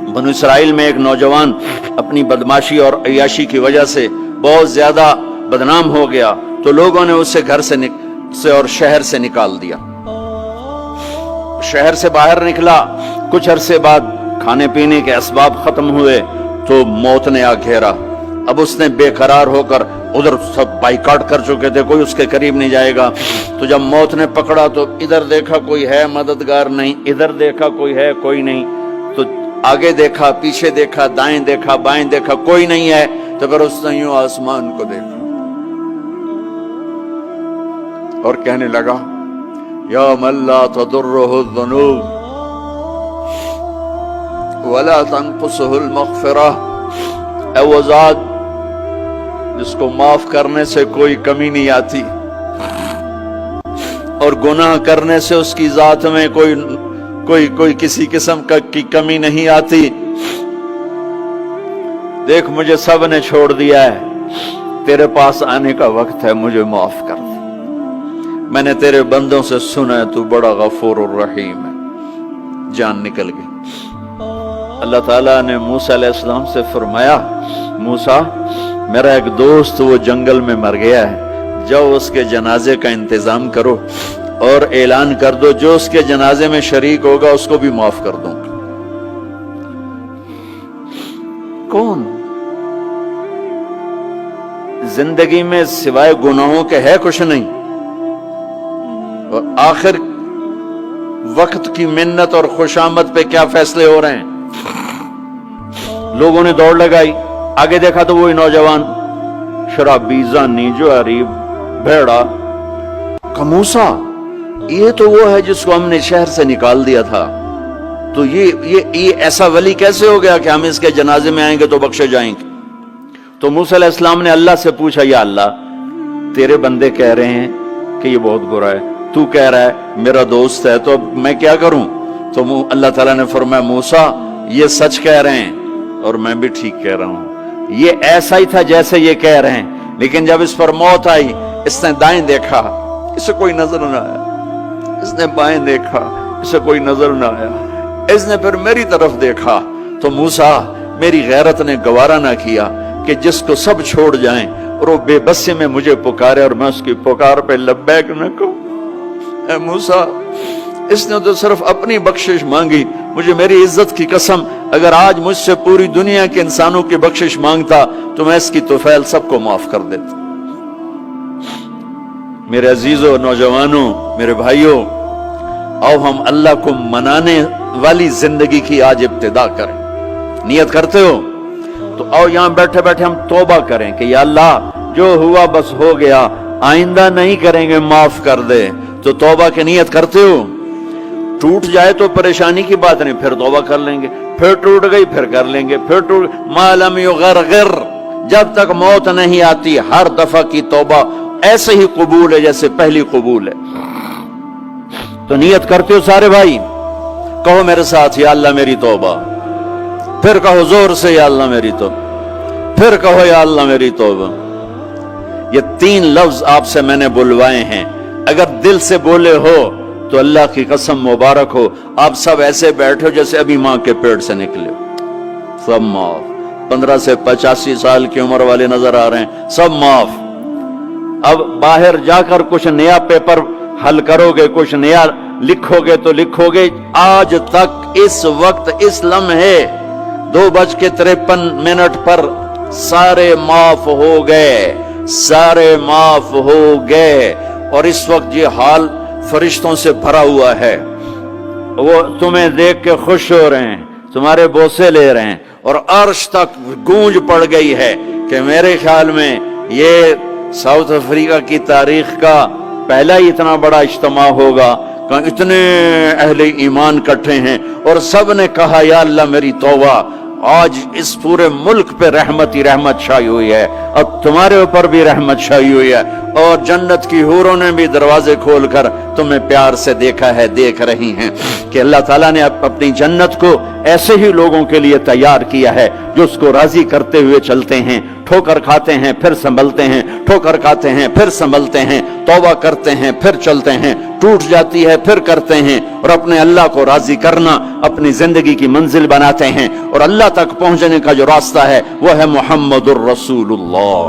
बनु Israel में एक नौजवान अपनी बदमाशी और अय्याशी की वजह से बहुत ज्यादा बदनाम हो गया, तो लोगों ने उसे घर से और शहर से निकाल दिया। शहर से बाहर निकला, कुछ अरसे बाद खाने पीने के असबाब खत्म हुए तो मौत ने आ घेरा। अब उसने बेकरार होकर, उधर सब बाइकाट कर चुके थे, कोई उसके करीब नहीं जाएगा, तो जब मौत ने पकड़ा तो इधर देखा कोई है मददगार नहीं, इधर देखा कोई है कोई नहीं, तो आगे देखा, पीछे देखा, दाएं देखा, बाएं देखा, कोई नहीं है, तो फिर उसने यूं आसमान को देखा और कहने लगा, या मल्ला तदुर्रुहु ज़ुनूब वला तनकुसुहुल मग़फ़िरह, ऐ वो ज़ात जिसको माफ करने से कोई कमी नहीं आती और गुनाह करने से उसकी जात में कोई किसी किस्म की कमी नहीं आती। देख, मुझे सब ने छोड़ दिया है, तेरे पास आने का वक्त है, मुझे माफ कर दे। मैंने तेरे बंदों से सुना है तू बड़ा गफूर और रहीम है। जान निकल गई। अल्लाह ताला ने मूसा अलैहिस्सलाम से फरमाया, मूसा, मेरा एक दोस्त वो जंगल में मर गया है, जाओ उसके जनाजे का इंतजाम करो और ऐलान कर दो जो उसके जनाजे में शरीक होगा उसको भी माफ कर दूंगा। कौन जिंदगी में सिवाय गुनाहों के है कुछ नहीं, और आखिर वक्त की मिन्नत और खुशामद पे क्या फैसले हो रहे हैं। लोगों ने दौड़ लगाई, आगे देखा तो वही नौजवान शराबी, जानी, जुआरी, भेड़ा। मूसा, ये तो वो है जिसको हमने शहर से निकाल दिया था, तो ये ऐसा वली कैसे हो गया कि हम इसके जनाजे में आएंगे तो बख्शे जाएंगे। तो मूसा अलैहिस्सलाम ने अल्लाह से पूछा, या अल्लाह, तेरे बंदे कह रहे हैं कि ये बहुत बुरा है, तू कह रहा है मेरा दोस्त है, तो मैं क्या करूं। तो अल्लाह ताला ने फरमाया, मूसा, ये सच कह रहे हैं और मैं भी ठीक कह रहा हूं, ये ऐसा ही था जैसे ये कह रहे हैं, लेकिन जब इस पर मौत आई, इसने दाएं देखा, इसे कोई नजर न आया, इसने बाएं देखा, इसे कोई नजर न आया, इसने फिर मेरी तरफ देखा। तो मूसा, मेरी गैरत ने गवारा ना किया कि जिसको सब छोड़ जाएं और वो बेबसी में मुझे पुकारे और मैं उसकी पुकार पे लब्बैक न कहूं। ऐ मूसा, इसने तो सिर्फ अपनी बख्शिश मांगी, मुझे मेरी इज्जत की कसम, अगर आज मुझसे पूरी दुनिया के इंसानों की बख्शिश मांगता तो मैं इसकी तोफैल सबको माफ कर देता। मेरे अजीजों, नौजवानों, मेरे भाइयों, आओ हम अल्लाह को मनाने वाली जिंदगी की आज इब्तिदा करें। नियत करते हो तो आओ यहां बैठे बैठे हम तौबा करें कि या अल्लाह, जो हुआ बस हो गया, आइंदा नहीं करेंगे, माफ कर दे। तो तौबा की नियत करते हो। टूट जाए तो परेशानी की बात नहीं, फिर तौबा कर लेंगे, फिर टूट गई फिर कर लेंगे, फिर टूट मालम युगरगिर, जब तक मौत नहीं आती हर दफा की तौबा ऐसे ही कबूल है जैसे पहली कबूल है। तो नियत करते हो सारे भाई, कहो मेरे साथ, या अल्लाह मेरी तौबा, फिर कहो जोर से, या अल्लाह मेरी तौबा, फिर कहो या अल्लाह मेरी तौबा। ये 3 लफ्ज आपसे मैंने बुलवाए हैं, अगर दिल से बोले हो तो अल्लाह की कसम मुबारक हो, आप सब ऐसे बैठे हो जैसे अभी मां के पेट से निकले हो। सब माफ। 15 से 85 साल की उम्र वाले नजर आ रहे हैं, सब माफ। अब बाहर जाकर कुछ नया पेपर हल करोगे, कुछ नया लिखोगे तो लिखोगे, आज तक इस वक्त इस लम्हे 2:53 पर सारे माफ हो गए, सारे माफ हो गए। और इस वक्त ये हाल फरिश्तों से भरा हुआ है, वो तुम्हें देख के खुश हो रहे हैं, तुम्हारे बोसे ले रहे हैं, और अर्श तक गूंज पड़ गई है कि मेरे ख्याल में ये साउथ अफ्रीका की तारीख का पहला ही इतना बड़ा इज्तिमा होगा, इतने अहले ईमान इकट्ठे हैं और सब ने कहा, या अल्लाह मेरी तौबा। आज इस पूरे मुल्क पे रहमत ही रहमत छाई हुई है, अब तुम्हारे ऊपर भी रहमत छाई हुई है, और जन्नत की हूरों ने भी दरवाजे खोलकर तुम्हें प्यार से देखा है, देख रही हैं कि अल्लाह ताला ने अपनी जन्नत को ऐसे ही लोगों के लिए तैयार किया है जो उसको राजी करते हुए चलते हैं, ठोकर खाते हैं फिर संभलते हैं, ठोकर खाते हैं, फिर संभलते हैं, तौबा करते हैं, फिर चलते हैं, टूट जाती है, फिर करते हैं, और अपने अल्लाह को राजी करना अपनी जिंदगी की मंजिल बनाते हैं। और अल्लाह तक पहुंचने का जो रास्ता है वो है मुहम्मदुर रसूलुल्लाह।